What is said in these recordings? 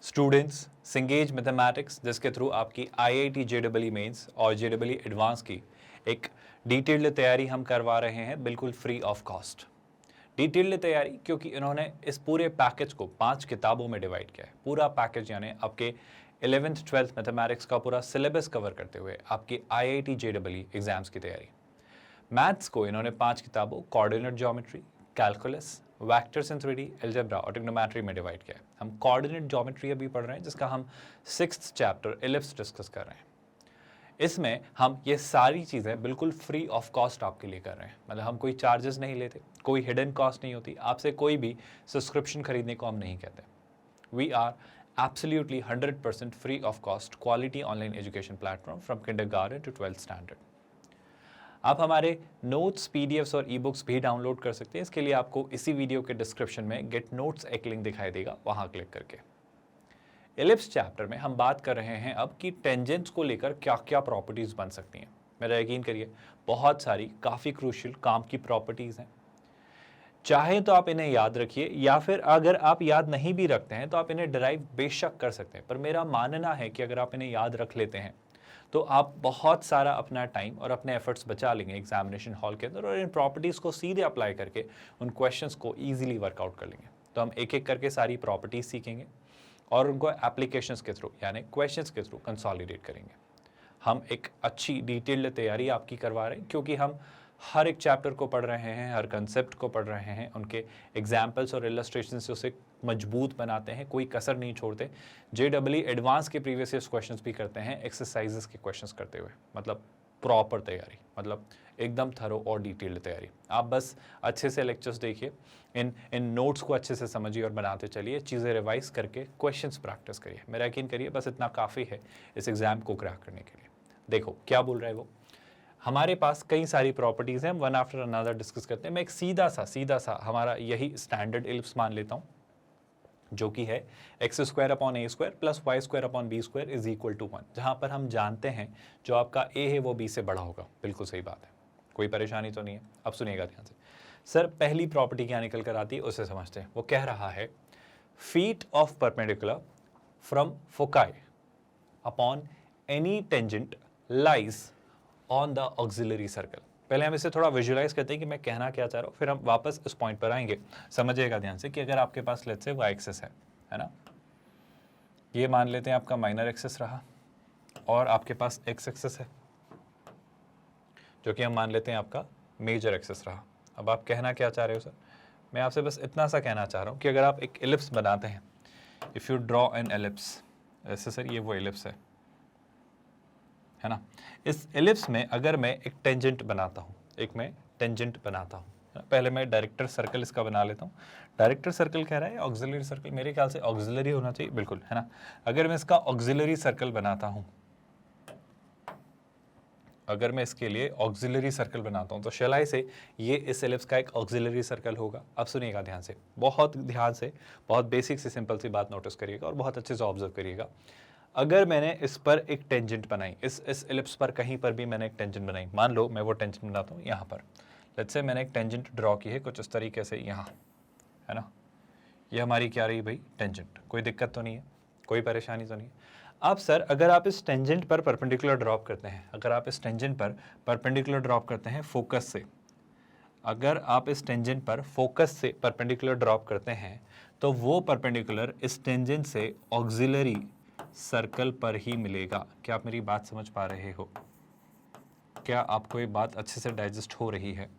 Students, सिंगेज mathematics जिसके through आपकी IIT JEE mains और जेईई एडवांस की एक डिटेल्ड तैयारी हम करवा रहे हैं बिल्कुल फ्री ऑफ कॉस्ट। डिटेल्ड तैयारी क्योंकि इन्होंने इस पूरे पैकेज को 5 किताबों में डिवाइड किया है। पूरा पैकेज यानी आपके 11th 12th मैथमेटिक्स का पूरा सिलेबस कवर करते हुए आपकी आईआईटी जेईई एग्जाम्स की तैयारी। मैथ्स को इन्होंने 5 किताबों coordinate geometry, calculus, vectors in 3D, algebra और ट्रिग्नोमेट्री में डिवाइड किया है। हम कोऑर्डिनेट ज्योमेट्री अभी पढ़ रहे हैं जिसका हम 6th चैप्टर एलिप्स डिस्कस कर रहे हैं। इसमें हम ये सारी चीज़ें बिल्कुल फ्री ऑफ कॉस्ट आपके लिए कर रहे हैं। मतलब हम कोई चार्जेस नहीं लेते, कोई हिडन कॉस्ट नहीं होती, आपसे कोई भी सब्सक्रिप्शन खरीदने को हम नहीं कहते। We are absolutely 100% free of cost quality online education platform from kindergarten to 12th standard. आप हमारे नोट्स, पीडीएफ्स और ई बुक्स भी डाउनलोड कर सकते हैं। इसके लिए आपको इसी वीडियो के डिस्क्रिप्शन में गेट नोट्स एक लिंक दिखाई देगा, वहां क्लिक करके। एलिप्स चैप्टर में हम बात कर रहे हैं अब कि टेंजेंट्स को लेकर क्या क्या प्रॉपर्टीज बन सकती हैं। मेरा यकीन करिए बहुत सारी काफ़ी क्रूशियल काम की प्रॉपर्टीज़ हैं। चाहे तो आप इन्हें याद रखिए या फिर अगर आप याद नहीं भी रखते हैं तो आप इन्हें डिराइव बेशक कर सकते हैं। पर मेरा मानना है कि अगर आप इन्हें याद रख लेते हैं तो आप बहुत सारा अपना टाइम और अपने एफर्ट्स बचा लेंगे एग्जामिनेशन हॉल के अंदर और इन प्रॉपर्टीज़ को सीधे अप्लाई करके उन क्वेश्चंस को ईजिली वर्कआउट कर लेंगे। तो हम एक एक करके सारी प्रॉपर्टीज़ सीखेंगे और उनको एप्लीकेशंस के थ्रू यानी क्वेश्चंस के थ्रू कंसोलिडेट करेंगे। हम एक अच्छी डिटेल्ड तैयारी आपकी करवा रहे हैं क्योंकि हम हर एक चैप्टर को पढ़ रहे हैं, हर कंसेप्ट को पढ़ रहे हैं, उनके एग्जाम्पल्स और इलस्ट्रेशन से उसे मजबूत बनाते हैं, कोई कसर नहीं छोड़ते। जेईई एडवांस के प्रीवियस ईयर क्वेश्चंस भी करते हैं एक्सरसाइजेस के क्वेश्चंस करते हुए। मतलब प्रॉपर तैयारी, मतलब एकदम थरो और डिटेल्ड तैयारी। आप बस अच्छे से लेक्चर्स देखिए, इन नोट्स को अच्छे से समझिए और बनाते चलिए, चीज़ें रिवाइज करके क्वेश्चंस प्रैक्टिस करिए। मेरा यकीन करिए बस इतना काफ़ी है इस एग्ज़ाम को क्रैक करने के लिए। देखो क्या बोल रहा है वो। हमारे पास कई सारी प्रॉपर्टीज़ हैं, वन आफ्टर अनदर डिस्कस करते हैं। मैं एक सीधा सा हमारा यही स्टैंडर्ड एलिप्स मान लेता हूँ जो कि है x² upon a² plus y² upon b² is equal to 1, जहाँ पर हम जानते हैं जो आपका a है वो b से बड़ा होगा। बिल्कुल सही बात है, कोई परेशानी तो नहीं है। अब सुनिएगा ध्यान से। सर पहली प्रॉपर्टी क्या निकल कर आती है उसे समझते हैं। वो कह रहा है feet of perpendicular from foci upon any tangent lies on the auxiliary circle. पहले हम इसे थोड़ा विजुअलाइज करते हैं कि मैं कहना क्या चाह रहा हूँ, फिर हम वापस इस पॉइंट पर आएंगे। समझिएगा ध्यान से कि अगर आपके पास लेट्स से वाई एक्सिस है ना, ये मान लेते हैं आपका माइनर एक्सिस रहा और आपके पास एक्स एक्सिस है जो कि हम मान लेते हैं आपका मेजर एक्सिस रहा। अब आप कहना क्या चाह रहे हो सर? मैं आपसे बस इतना सा कहना चाह रहा हूँ कि अगर आप एक एलिप्स बनाते हैं, if you draw an ellipse, ऐसे सर ये वो एलिप्स है ना, इस एलिप्स में अगर मैं एक टेंजेंट बनाता हूँ, पहले मैं डायरेक्टर सर्कल इसका बना लेता हूँ। डायरेक्टर सर्कल कह रहा है ऑक्सिलरी सर्कल, मेरे ख्याल से ऑक्सिलरी होना चाहिए, बिल्कुल है ना। अगर मैं इसका ऑक्सिलरी सर्कल बनाता हूँ, अगर मैं इसके लिए ऑक्सिलरी सर्कल बनाता हूँ तो शैलाई से ये इस एलिप्स का एक ऑक्सिलरी सर्कल होगा। अब सुनिएगा ध्यान से, बहुत ध्यान से, बहुत बेसिक से सिंपल सी बात नोटिस करिएगा और बहुत अच्छे से ऑब्जर्व करिएगा। अगर मैंने इस पर एक टेंजेंट बनाई, इस एलिप्स पर कहीं पर भी मैंने एक टेंजेंट बनाई, मान लो मैं वो टेंजेंट बनाता हूँ यहाँ पर, लेट्स से मैंने एक टेंजेंट ड्रॉ की है कुछ इस तरीके से यहाँ, है ना। ये हमारी क्या रही भाई? टेंजेंट। कोई दिक्कत तो नहीं है, कोई परेशानी तो नहीं है। अब सर अगर आप इस टेंजेंट पर परपेंडिकुलर ड्रॉप करते हैं, अगर आप इस टेंजेंट पर परपेंडिकुलर ड्रॉप करते हैं फोकस से, अगर आप इस टेंजेंट पर फोकस से परपेंडिकुलर ड्रॉप करते हैं तो वो परपेंडिकुलर इस टेंजेंट से ऑक्सिलरी सर्कल पर ही मिलेगा। क्या आप मेरी बात समझ पा रहे हो? क्या आपको ये बात अच्छे से डाइजेस्ट हो रही है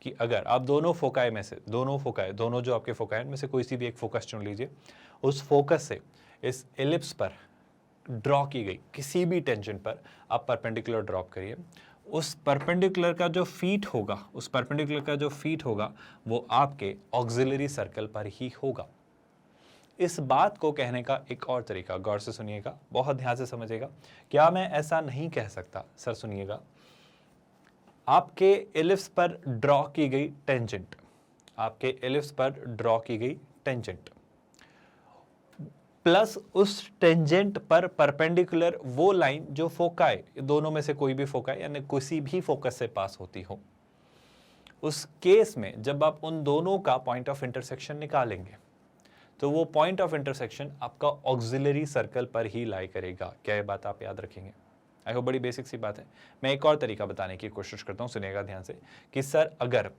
कि अगर आप दोनों फोकाई में से, दोनों जो आपके फोकाई में से कोई सी भी एक फोकस चुन लीजिए, उस फोकस से इस एलिप्स पर ड्रॉ की गई किसी भी टेंजेंट पर आप परपेंडिकुलर ड्रॉप करिए, उस परपेंडिकुलर का जो फीट होगा वो आपके ऑक्सिलरी सर्कल पर ही होगा। इस बात को कहने का एक और तरीका, गौर से सुनिएगा, बहुत ध्यान से समझिएगा। क्या मैं ऐसा नहीं कह सकता? सर सुनिएगा, आपके एलिप्स पर ड्रॉ की गई टेंजेंट प्लस उस टेंजेंट पर परपेंडिकुलर वो लाइन जो फोकाई, दोनों में से कोई भी फोकाई यानी किसी भी फोकस से पास होती हो, उस केस में जब आप उन दोनों का पॉइंट ऑफ इंटरसेक्शन निकालेंगे तो वो पॉइंट ऑफ इंटरसेक्शन आपका ऑक्सिलरी सर्कल पर ही लाई करेगा। क्या ये बात आप याद रखेंगे? आई होप बड़ी बेसिक सी बात है। मैं एक और तरीका बताने की कोशिश करता हूँ, सुनिएगा ध्यान से, कि सर अगर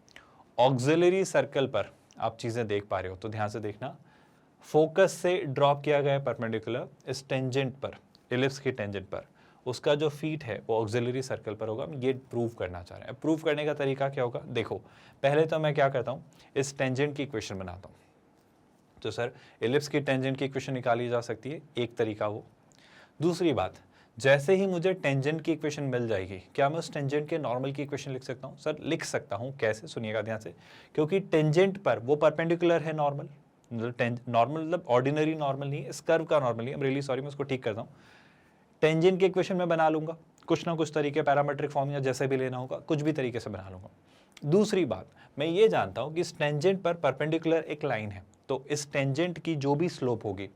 ऑक्सिलरी सर्कल पर आप चीज़ें देख पा रहे हो तो ध्यान से देखना, फोकस से ड्रॉप किया गया परपेंडिकुलर इस टेंजेंट पर, इलिप्स की टेंजेंट पर, उसका जो फीट है वो ऑक्सिलरी सर्कल पर होगा। ये प्रूव करना चाह रहे हैं। प्रूव करने का तरीका क्या होगा? देखो, पहले तो मैं क्या करता हूँ, इस टेंजेंट की इक्वेशन बनाता हूँ। तो सर इलिप्स की टेंजेंट की इक्वेशन निकाली जा सकती है, एक तरीका वो। दूसरी बात, जैसे ही मुझे टेंजेंट की इक्वेशन मिल जाएगी, क्या मैं उस टेंजेंट के नॉर्मल की इक्वेशन लिख सकता हूँ? सर लिख सकता हूँ। कैसे? सुनिएगा ध्यान से। क्योंकि टेंजेंट पर वो परपेंडिकुलर है नॉर्मल, नॉर्मल मतलब ऑर्डिनरी नॉर्मल नहीं है, इस कर्व का नॉर्मल नहीं है। रियली सॉरी, मैं उसको ठीक करता हूँ। टेंजेंट की इक्वेशन में बना लूंगा, कुछ ना कुछ तरीके, पैरामेट्रिक फॉर्म या जैसे भी लेना होगा, कुछ भी तरीके से बना लूंगा। दूसरी बात, मैं ये जानता हूँ कि इस टेंजेंट पर परपेंडिकुलर एक लाइन है, तो इस टेंजेंट की जो भी स्लोप होगी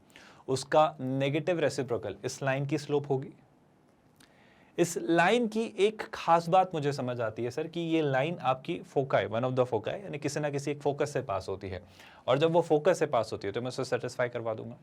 उसका नेगेटिव रेसिप्रोकल इस लाइन की स्लोप होगी। इस लाइन की एक खास बात मुझे समझ आती है सर, कि ये लाइन आपकी foci, one of the foci, यानी किसी ना किसी एक फोकस से पास होती है, और जब वो फोकस से पास होती है तो मैं उसे सेटिस्फाई करवा दूंगा।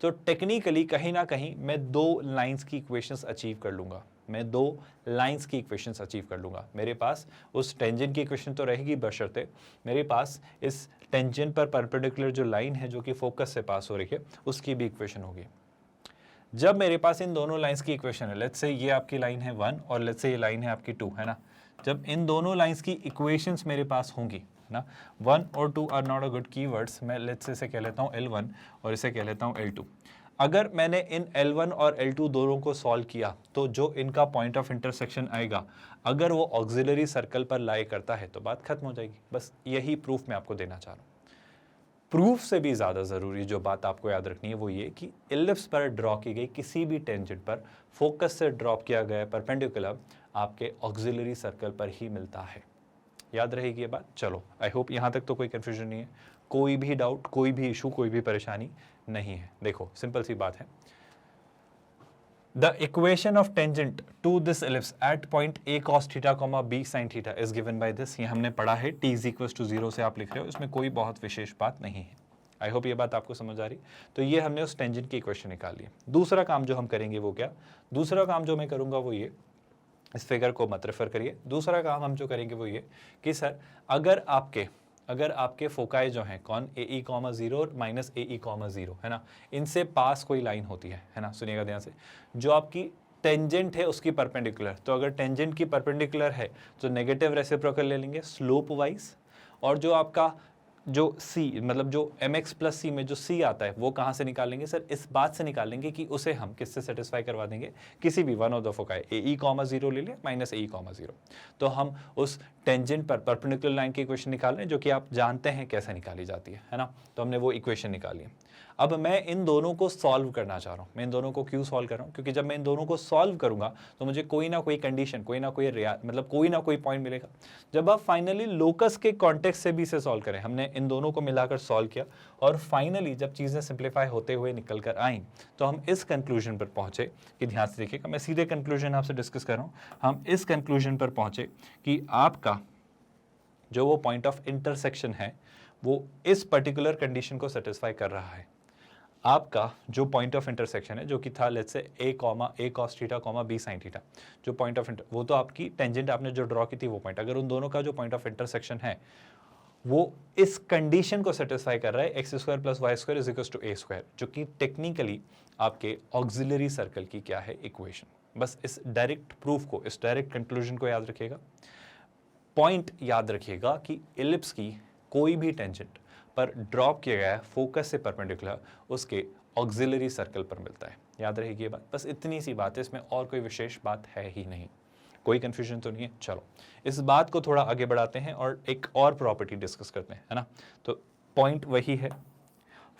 तो टेक्निकली कहीं ना कहीं मैं दो लाइंस की इक्वेशंस अचीव कर लूंगा, मैं दो लाइंस की इक्वेशंस अचीव कर लूंगा। मेरे पास उस टेंजेंट की इक्वेशन तो रहेगी, बशर्ते मेरे पास इस टेंजेंट पर परपेंडिकुलर जो लाइन है जो कि फोकस से पास हो रही है उसकी भी इक्वेशन होगी। जब मेरे पास इन दोनों लाइंस की इक्वेशन है, लेट्स से ये आपकी लाइन है 1 और लेट्स से ये लाइन है आपकी 2, है ना, जब इन दोनों लाइंस की इक्वेशंस मेरे पास होंगी ना, 1 और 2 are not a good keywords, मैं लेट्स से इसे कह लेता हूँ L1 और इसे कह लेता हूँ L2। अगर मैंने इन L1 और L2 दोनों को सॉल्व किया तो जो इनका पॉइंट ऑफ इंटरसेक्शन आएगा, अगर वो ऑक्सिलरी सर्कल पर लाई करता है तो बात खत्म हो जाएगी। बस यही प्रूफ मैं आपको देना चाह रहा हूँ। प्रूफ से भी ज़्यादा ज़रूरी जो बात आपको याद रखनी है वो ये कि इलिप्स पर ड्रॉ की गई किसी भी टेंजेंट पर फोकस से ड्रॉप किया गया परपेंडिकुलर आपके ऑक्सिलरी सर्कल पर ही मिलता है। याद रहेगी ये बात? चलो, आई होप यहाँ तक तो कोई कन्फ्यूजन नहीं है, कोई भी डाउट, कोई भी इशू, कोई भी परेशानी नहीं है। देखो सिंपल सी बात है, The equation of tangent to this ellipse at point A cos theta, B sin theta is given by this। ये हमने पढ़ा है, t is equals to 0 से आप लिख रहे हो, इसमें कोई बहुत विशेष बात नहीं है। आई होप ये बात आपको समझ आ रही। तो ये हमने उस टेंजेंट की इक्वेशन निकाल ली। दूसरा काम जो हम करेंगे वो क्या? दूसरा काम जो मैं करूँगा वो ये, इस फिगर को मत रेफर करिए। दूसरा काम हम जो करेंगे वो ये कि सर अगर आपके फोकाई जो हैं कौन, AE, 0 और -AE, 0 है ना, इनसे पास कोई लाइन होती है ना, सुनिएगा ध्यान से, जो आपकी टेंजेंट है उसकी परपेंडिकुलर, तो अगर टेंजेंट की परपेंडिकुलर है तो नेगेटिव रेसिप्रोकल ले लेंगे स्लोप वाइज, और जो आपका जो C मतलब जो mx प्लस C में जो C आता है वो कहाँ से निकालेंगे सर? इस बात से निकालेंगे कि उसे हम किससे सेटिस्फाई करवा देंगे, किसी भी one of the foci, AE, 0 ले लिया, -AE, 0, तो हम उस टेंजेंट पर परपेंडिकुलर लाइन की इक्वेशन निकाल रहे हैं, जो कि आप जानते हैं कैसे निकाली जाती है ना। तो हमने वो इक्वेशन निकाली है। अब मैं इन दोनों को सॉल्व करना चाह रहा हूँ। मैं इन दोनों को क्यों सॉल्व कर रहा हूँ? क्योंकि जब मैं इन दोनों को सॉल्व करूंगा तो मुझे कोई ना कोई कंडीशन, कोई ना कोई पॉइंट मिलेगा। जब आप फाइनली लोकस के कॉन्टेक्स्ट से भी इसे सॉल्व करें, हमने इन दोनों को मिलाकर सॉल्व किया और फाइनली जब चीज़ें सिंप्लीफाई होते हुए निकल कर आई तो हम इस कंक्लूजन पर पहुंचे कि, ध्यान से देखिएगा, मैं सीधे कंक्लूजन आपसे डिस्कस कर रहा हूँ, हम इस कंक्लूजन पर पहुंचे कि आपका जो वो पॉइंट ऑफ इंटरसेक्शन है वो इस पर्टिकुलर कंडीशन को सेटिस्फाई कर रहा है। आपका जो पॉइंट ऑफ इंटरसेक्शन है जो कि था let's say A cos theta, B sin theta, जो पॉइंट ऑफ वो तो आपकी टेंजेंट आपने जो ड्रॉ की थी वो पॉइंट, अगर उन दोनों का जो पॉइंट ऑफ इंटरसेक्शन है वो इस कंडीशन को सेटिस्फाई कर रहा है, x² + y² = a², जो कि टेक्निकली आपके ऑक्सिलरी सर्कल की क्या है, इक्वेशन। बस इस डायरेक्ट प्रूफ को, इस डायरेक्ट कंक्लूजन को याद रखिएगा। पॉइंट याद रखिएगा कि इलिप्स की कोई भी टेंजेंट पर ड्रॉप किया गया है फोकस से परपेंडिकुलर उसके ऑक्सिलरी सर्कल पर मिलता है। याद रहेगी ये बात, बस इतनी सी बात है, इसमें और कोई विशेष बात है ही नहीं, कोई कंफ्यूजन तो नहीं है। चलो इस बात को थोड़ा आगे बढ़ाते हैं और एक और प्रॉपर्टी डिस्कस करते हैं, है ना। तो पॉइंट वही है,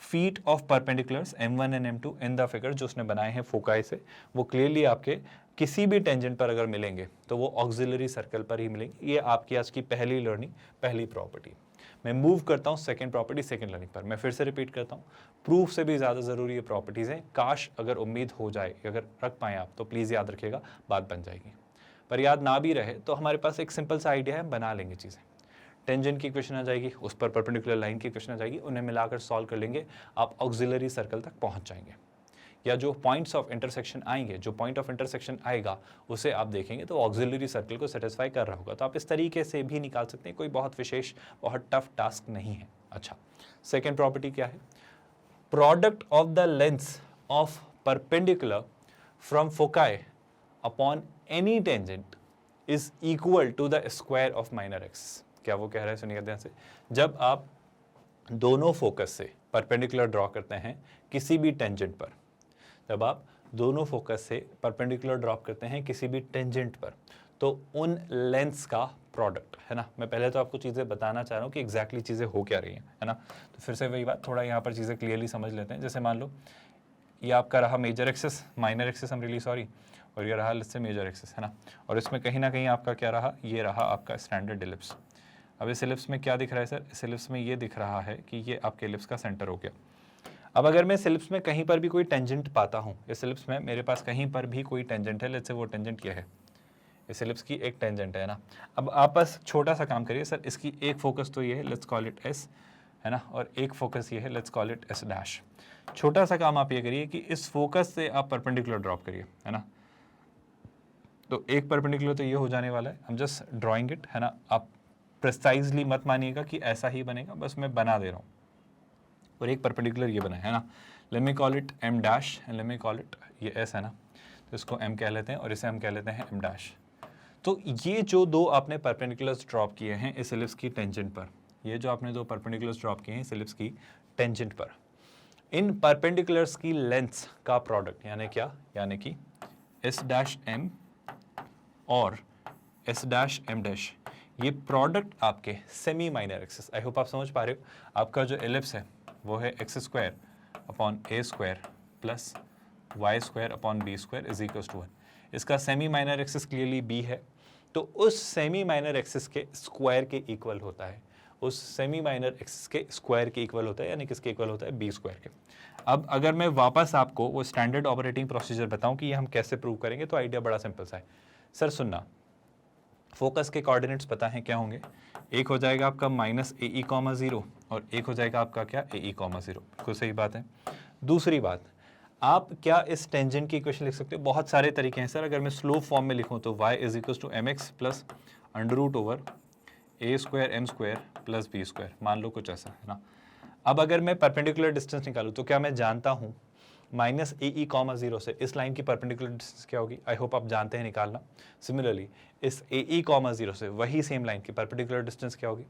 feet of perpendiculars M1 and M2 in the figure जो उसने बनाए हैं फोकाई से, वो क्लियरली आपके किसी भी टेंजेंट पर अगर मिलेंगे तो वो ऑक्सिलरी सर्कल पर ही मिलेंगे। ये आपकी आज की पहली लर्निंग, पहली प्रॉपर्टी। मैं मूव करता हूँ सेकंड प्रॉपर्टी, सेकंड लर्निंग पर। मैं फिर से रिपीट करता हूँ, प्रूफ से भी ज़्यादा ज़रूरी ये प्रॉपर्टीज़ हैं। काश अगर उम्मीद हो जाए, अगर रख पाएँ आप, तो प्लीज़ याद रखिएगा, बात बन जाएगी। पर याद ना भी रहे तो हमारे पास एक सिंपल सा आइडिया है, बना लेंगे चीज़ें। टेंजेंट की इक्वेशन आ जाएगी, उस पर परपेंडिकुलर लाइन की इक्वेशन आ जाएगी, उन्हें मिलाकर सॉल्व कर लेंगे, आप ऑक्सिलरी सर्कल तक पहुंच जाएंगे। या जो पॉइंट्स ऑफ इंटरसेक्शन आएंगे, जो पॉइंट ऑफ इंटरसेक्शन आएगा उसे आप देखेंगे तो ऑक्सिलरी सर्कल को सेटिस्फाई कर रहा होगा। तो आप इस तरीके से भी निकाल सकते हैं, कोई बहुत विशेष, बहुत टफ टास्क नहीं है। अच्छा, सेकेंड प्रॉपर्टी क्या है? Product of the lengths of perpendicular from foci upon any tangent is equal to the square of minor axis. क्या वो कह रहा है? सुनिए ध्यान से। जब आप दोनों फोकस से परपेंडिकुलर ड्रॉ करते हैं किसी भी टेंजेंट पर, जब आप दोनों फोकस से परपेंडिकुलर ड्रॉप करते हैं किसी भी टेंजेंट पर, तो उन लेंथ्स का प्रोडक्ट है ना। मैं पहले तो आपको चीज़ें बताना चाह रहा हूँ कि एग्जैक्टली चीज़ें हो क्या रही हैं, है ना। तो फिर से वही बात, थोड़ा यहाँ पर चीज़ें क्लियरली समझ लेते हैं। जैसे मान लो ये आपका रहा मेजर एक्सिस, माइनर एक्सिस हम रियली सॉरी, और ये रहा लेट्स से मेजर एक्सिस, है ना। और इसमें कहीं ना कहीं आपका क्या रहा? ये रहा आपका स्टैंडर्ड इलिप्स। अब इस इलिप्स में क्या दिख रहा है सर? इस इलिप्स में ये दिख रहा है कि ये आपके इलिप्स का सेंटर हो गया। अब अगर मैं इस इलिप्स में कहीं पर भी कोई टेंजेंट पाता हूँ, इस इलिप्स में मेरे पास कहीं पर भी कोई टेंजेंट है, लेट्स से वो टेंजेंट क्या है? इस इलिप्स की एक टेंजेंट है ना। अब आप बस छोटा सा काम करिए, सर इसकी एक फोकस तो ये है, लेट्स कॉल इट एस, है ना, और एक फोकस ये है, let's call it S dash. छोटा सा काम आप ये करिए कि इस फोकस से आप परपेंडिकुलर ड्रॉप करिए, है ना। तो एक परपेंडिकुलर तो ये हो जाने वाला है, हम जस्ट ड्रॉइंग इट, है ना। आप प्रिसाइजली मत मानिएगा कि ऐसा ही बनेगा, बस मैं बना दे रहा हूँ। और एक परपेंडिकुलर ये बना है ना, let me call it M dash and let me call it ये एस, है ना। तो इसको एम कह लेते हैं और इसे हम कह लेते हैं एम डैश। तो ये जो दो आपने परपेंडिकुलर्स ड्रॉप किए हैं इस इलिप्स की टेंजेंट पर, ये जो आपने दो परपेंडिकुलर्स ड्रॉप किए हैं इस इलिप्स की टेंजेंट पर, इन परपेंडिकुलर्स की लेंथ्स का प्रोडक्ट, यानी क्या? यानी कि एस डैश एम और एस डैश एम डैश, ये प्रोडक्ट आपके semi minor axis, I hope आप समझ पा रहे हो। आपका जो एलिप्स है वो है x square upon a square plus y square upon b square is equal to 1। इसका semi minor axis clearly b है, तो उस सेमी माइनर एक्सिस के स्क्वायर के इक्वल होता है, उस सेमी माइनर एक्सिस के स्क्वायर के इक्वल होता है, यानी किसके इक्वल होता है? बी स्क्वायर के। अब अगर मैं वापस आपको वो स्टैंडर्ड ऑपरेटिंग प्रोसीजर बताऊं कि ये हम कैसे प्रूव करेंगे, तो आइडिया बड़ा सिंपल सा है। सर सुनना, फोकस के कोऑर्डिनेट्स पता है क्या होंगे? एक हो जाएगा आपका माइनस ए ई कॉमा 0 और एक हो जाएगा आपका क्या? ए ई कॉमा 0। बिल्कुल सही बात है। दूसरी बात, आप क्या इस टेंजेंट की इक्वेशन लिख सकते हो? बहुत सारे तरीके हैं सर। अगर मैं स्लोप फॉर्म में लिखूं तो y is equal to m x plus under root over A square M square plus B square, मान लो कुछ ऐसा, है ना। अब अगर मैं परपेंडिकुलर डिस्टेंस निकालूं तो क्या मैं जानता हूं माइनस ए ई कॉमा 0 से इस लाइन की परपेंडिकुलर डिस्टेंस क्या होगी? आई होप आप जानते हैं निकालना। सिमिलरली इस ए ई कॉमा 0 से वही सेम लाइन की परपेंडिकुलर डिस्टेंस क्या होगी?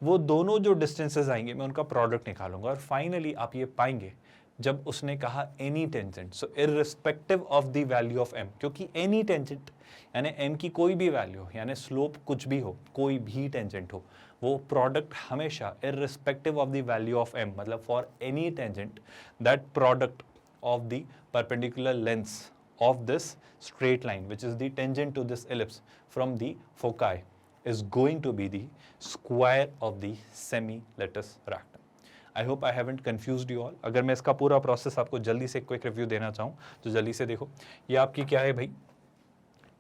वो दोनों जो डिस्टेंसेस आएंगे मैं उनका प्रोडक्ट निकालूंगा, और फाइनली आप ये पाएंगे जब उसने कहा any tangent, so irrespective of the value of m, क्योंकि एनी टेंजेंट यानी एम की कोई भी वैल्यू, यानी स्लोप कुछ भी हो, कोई भी टेंजेंट हो, वो प्रोडक्ट हमेशा irrespective of the value of M, मतलब for any tangent that product of the perpendicular lengths of this straight line which is the tangent to this ellipse from the foci is going to be the square of the semi-latus rectum. I hope I haven't confused you all. अगर मैं इसका पूरा process आपको जल्दी से quick review देना चाहूँ तो जल्दी से देखो, ये आपकी क्या है भाई?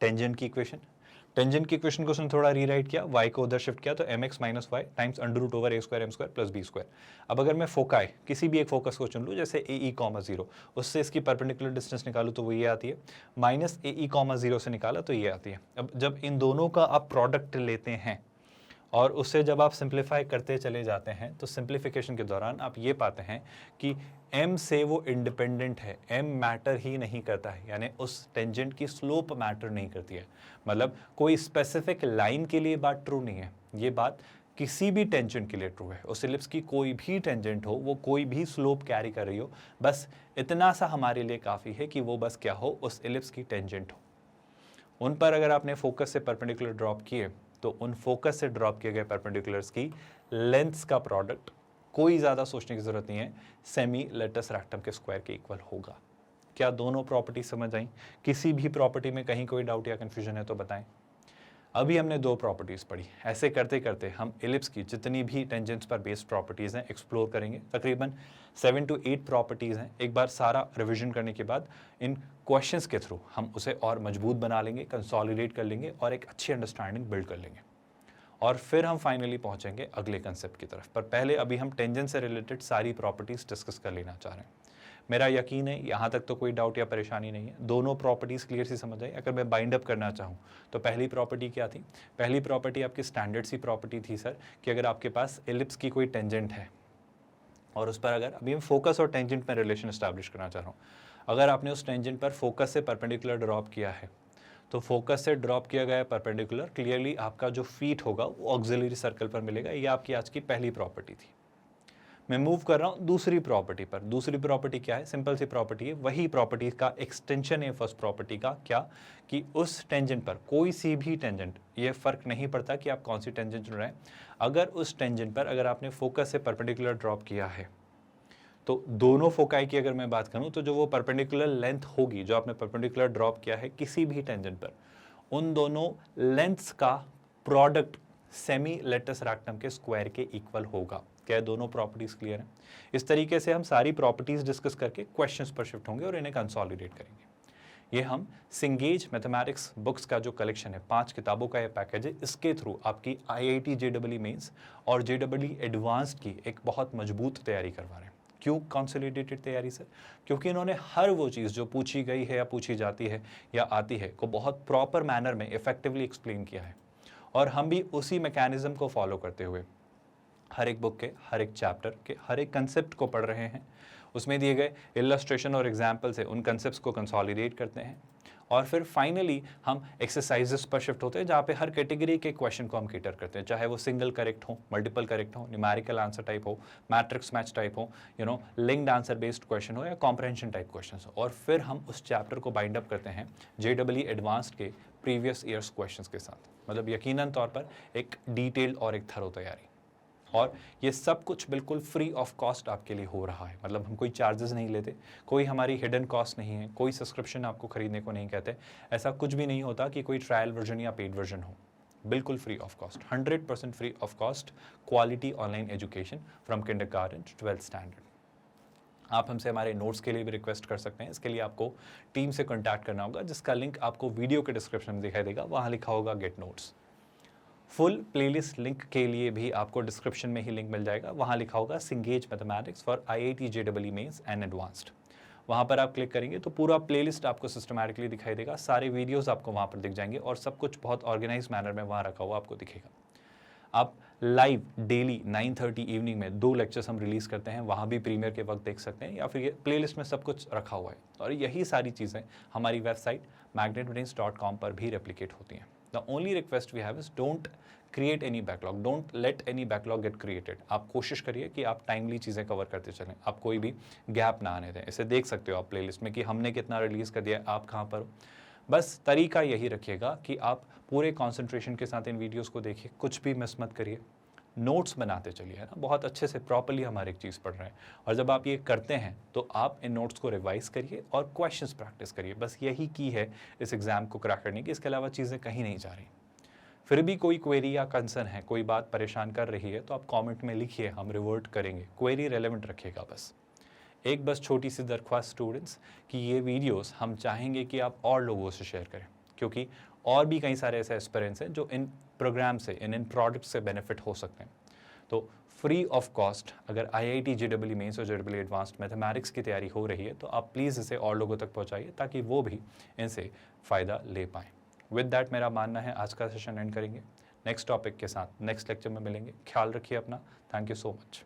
टेंजेंट की इक्वेशन। टेंजेंट की इक्वेशन को उसने थोड़ा रीराइट किया, y को उधर शिफ्ट किया, तो M X minus Y times under root over ए square M square plus B square. अब अगर मैं फोकाई किसी भी एक फोकस को चुन लूँ, जैसे ए ई कॉमा 0, उससे इसकी परपेंडिकुलर डिस्टेंस निकालूँ तो वो ये आती है, माइनस ए ई कॉमा 0 से निकाला तो ये आती है। अब जब इन दोनों का आप प्रोडक्ट लेते हैं और उससे जब आप सिंप्लीफाई करते चले जाते हैं, तो सिंप्लीफिकेशन के दौरान आप ये पाते हैं कि m से वो इंडिपेंडेंट है, m मैटर ही नहीं करता है, यानी उस टेंजेंट की स्लोप मैटर नहीं करती है। मतलब कोई स्पेसिफिक लाइन के लिए बात ट्रू नहीं है, ये बात किसी भी टेंजेंट के लिए ट्रू है। उस इलिप्स की कोई भी टेंजेंट हो, वो कोई भी स्लोप कैरी कर रही हो, बस इतना सा हमारे लिए काफ़ी है कि वो बस क्या हो? उस इलिप्स की टेंजेंट हो। उन पर अगर आपने फोकस से परपेंडिकुलर ड्रॉप किए तो उन फोकस से ड्रॉप किए गए परपेंडिकुलर्स की लेंथ्स का प्रोडक्ट, कोई ज़्यादा सोचने की ज़रूरत नहीं है, सेमी लेटस रेक्टम के स्क्वायर के इक्वल होगा। क्या दोनों प्रॉपर्टी समझ आई? किसी भी प्रॉपर्टी में कहीं कोई डाउट या कन्फ्यूजन है तो बताएं। अभी हमने दो प्रॉपर्टीज़ पढ़ी, ऐसे करते करते हम इलिप्स की जितनी भी टेंजेंट्स पर बेस्ड प्रॉपर्टीज़ हैं एक्सप्लोर करेंगे। तकरीबन 7 to 8 प्रॉपर्टीज़ हैं। एक बार सारा रिविजन करने के बाद इन क्वेश्चंस के थ्रू हम उसे और मजबूत बना लेंगे, कंसोलिडेट कर लेंगे और एक अच्छी अंडरस्टैंडिंग बिल्ड कर लेंगे। और फिर हम फाइनली पहुंचेंगे अगले कंसेप्ट की तरफ। पर पहले अभी हम टेंजेंट से रिलेटेड सारी प्रॉपर्टीज डिस्कस कर लेना चाह रहे हैं। मेरा यकीन है यहाँ तक तो कोई डाउट या परेशानी नहीं है, दोनों प्रॉपर्टीज़ क्लियर सी समझ आई। अगर मैं बाइंड अप करना चाहूँ तो पहली प्रॉपर्टी क्या थी? पहली प्रॉपर्टी आपकी स्टैंडर्ड सी प्रॉपर्टी थी सर, कि अगर आपके पास एलिप्स की कोई टेंजेंट है और उस पर अगर अभी हम फोकस और टेंजेंट में रिलेशन एस्टैब्लिश करना चाह रहा हूँ, अगर आपने उस टेंजेंट पर फोकस से परपेंडिकुलर ड्रॉप किया है तो फोकस से ड्रॉप किया गया परपेंडिकुलर क्लियरली आपका जो फीट होगा वो ऑक्सिलरी सर्कल पर मिलेगा। ये आपकी आज की पहली प्रॉपर्टी थी। मैं मूव कर रहा हूँ दूसरी प्रॉपर्टी पर। दूसरी प्रॉपर्टी क्या है? सिंपल सी प्रॉपर्टी है, वही प्रॉपर्टी का एक्सटेंशन है फर्स्ट प्रॉपर्टी का। क्या? कि उस टेंजेंट पर कोई सी भी टेंजेंट, ये फर्क नहीं पड़ता कि आप कौन सी टेंजेंट चुन रहे हैं, अगर उस टेंजेंट पर अगर आपने फोकस से परपेंडिकुलर ड्रॉप किया है तो दोनों फोकाई की अगर मैं बात करूं तो जो वो परपेंडिकुलर लेंथ होगी जो आपने परपेंडिकुलर ड्रॉप किया है किसी भी टेंजेंट पर, उन दोनों लेंथ्स का प्रोडक्ट सेमी लेटस रेक्टम के स्क्वायर के इक्वल होगा। क्या दोनों प्रॉपर्टीज क्लियर हैं? इस तरीके से हम सारी प्रॉपर्टीज डिस्कस करके क्वेश्चंस पर शिफ्ट होंगे और इन्हें कंसोलिडेट करेंगे। ये हम सिंगेज मैथमेटिक्स बुक्स का जो कलेक्शन है, 5 किताबों का ये पैकेज है, इसके थ्रू आपकी IIT JEE मेंस और JEE एडवांस्ड की एक बहुत मजबूत तैयारी करवा रहे हैं। क्यों कंसोलिडेटेड तैयारी सर? क्योंकि इन्होंने हर वो चीज़ जो पूछी गई है या पूछी जाती है या आती है को बहुत प्रॉपर मैनर में इफेक्टिवली एक्सप्लेन किया है, और हम भी उसी मैकेनिज्म को फॉलो करते हुए हर एक बुक के हर एक चैप्टर के हर एक कंसेप्ट को पढ़ रहे हैं। उसमें दिए गए इलस्ट्रेशन और एग्जाम्पल से उन कंसेप्ट्स को कंसोलिडेट करते हैं और फिर फाइनली हम एक्सरसाइजेस पर शिफ्ट होते हैं जहाँ पे हर कैटेगरी के क्वेश्चन को हम कैटर करते हैं, चाहे वो सिंगल करेक्ट हो, मल्टीपल करेक्ट हो, न्यूमेरिकल आंसर टाइप हो, मैट्रिक्स मैच टाइप हो, लिंक्ड आंसर बेस्ड क्वेश्चन हो या कॉम्प्रहेंशन टाइप क्वेश्चन हो। और फिर हम उस चैप्टर को बाइंड अप करते हैं JEE एडवांस्ड के प्रीवियस ईयर्स क्वेश्चन के साथ। मतलब यकीनन तौर पर एक डिटेल्ड और एक थरो तैयारी, और ये सब कुछ बिल्कुल फ्री ऑफ कॉस्ट आपके लिए हो रहा है। मतलब हम कोई चार्जेस नहीं लेते, कोई हमारी हिडन कॉस्ट नहीं है, कोई सब्सक्रिप्शन आपको खरीदने को नहीं कहते, ऐसा कुछ भी नहीं होता कि कोई ट्रायल वर्जन या पेड वर्जन हो। बिल्कुल free of cost, 100% free of cost quality online education from kindergarten to 12th standard. आप हमसे हमारे नोट्स के लिए भी रिक्वेस्ट कर सकते हैं। इसके लिए आपको टीम से कॉन्टैक्ट करना होगा, जिसका लिंक आपको वीडियो के डिस्क्रिप्शन में दिखाई देगा, वहाँ लिखा होगा gate notes. Full playlist link के लिए भी आपको डिस्क्रिप्शन में ही लिंक मिल जाएगा, वहाँ लिखा होगा Cengage mathematics for IIT JEE mains and advanced. वहाँ पर आप क्लिक करेंगे तो पूरा प्लेलिस्ट आपको सिस्टमैटिकली दिखाई देगा, सारे वीडियोस आपको वहाँ पर दिख जाएंगे और सब कुछ बहुत ऑर्गेनाइज मैनर में वहाँ रखा हुआ आपको दिखेगा। आप लाइव डेली 9:30 इवनिंग में 2 लेक्चर्स हम रिलीज़ करते हैं, वहाँ भी प्रीमियर के वक्त देख सकते हैं, या फिर ये प्लेलिस्ट में सब कुछ रखा हुआ है। और यही सारी चीज़ें हमारी वेबसाइट magnetbrains.com पर भी रेप्लिकेट होती हैं। The only request we have is don't create any backlog, don't let any backlog get created। आप कोशिश करिए कि आप टाइमली चीज़ें कवर करते चलें, आप कोई भी गैप ना आने दें। इसे देख सकते हो आप प्लेलिस्ट में कि हमने कितना रिलीज़ कर दिया, आप कहाँ पर हो। बस तरीका यही रखिएगा कि आप पूरे कंसंट्रेशन के साथ इन वीडियोस को देखिए, कुछ भी मिस मत करिए, नोट्स बनाते चलिए, है ना, बहुत अच्छे से प्रॉपर्ली हम हर एक चीज़ पढ़ रहे हैं। और जब आप ये करते हैं तो आप इन नोट्स को रिवाइज करिए और क्वेश्चंस प्रैक्टिस करिए। बस यही की है इस एग्ज़ाम को क्रैक करने की, इसके अलावा चीज़ें कहीं नहीं जा रही। फिर भी कोई क्वेरी या कंसर्न है, कोई बात परेशान कर रही है, तो आप कमेंट में लिखिए, हम रिवर्ट करेंगे। क्वेरी रेलेवेंट रखिएगा बस। एक बस छोटी सी दरख्वास्त स्टूडेंट्स कि ये वीडियोस हम चाहेंगे कि आप और लोगों से शेयर करें, क्योंकि और भी कई सारे ऐसे एस्पिरेंट्स हैं जो इन प्रोग्राम से, इन प्रोडक्ट्स से बेनिफिट हो सकते हैं। तो फ्री ऑफ कॉस्ट अगर IIT JEE मेंस और JEE एडवांस्ड मैथमेटिक्स की तैयारी हो रही है तो आप प्लीज़ इसे और लोगों तक पहुंचाइए ताकि वो भी इनसे फ़ायदा ले पाएँ। विद दैट मेरा मानना है आज का सेशन एंड करेंगे। नेक्स्ट टॉपिक के साथ नेक्स्ट लेक्चर में मिलेंगे। ख्याल रखिए अपना। Thank you so much.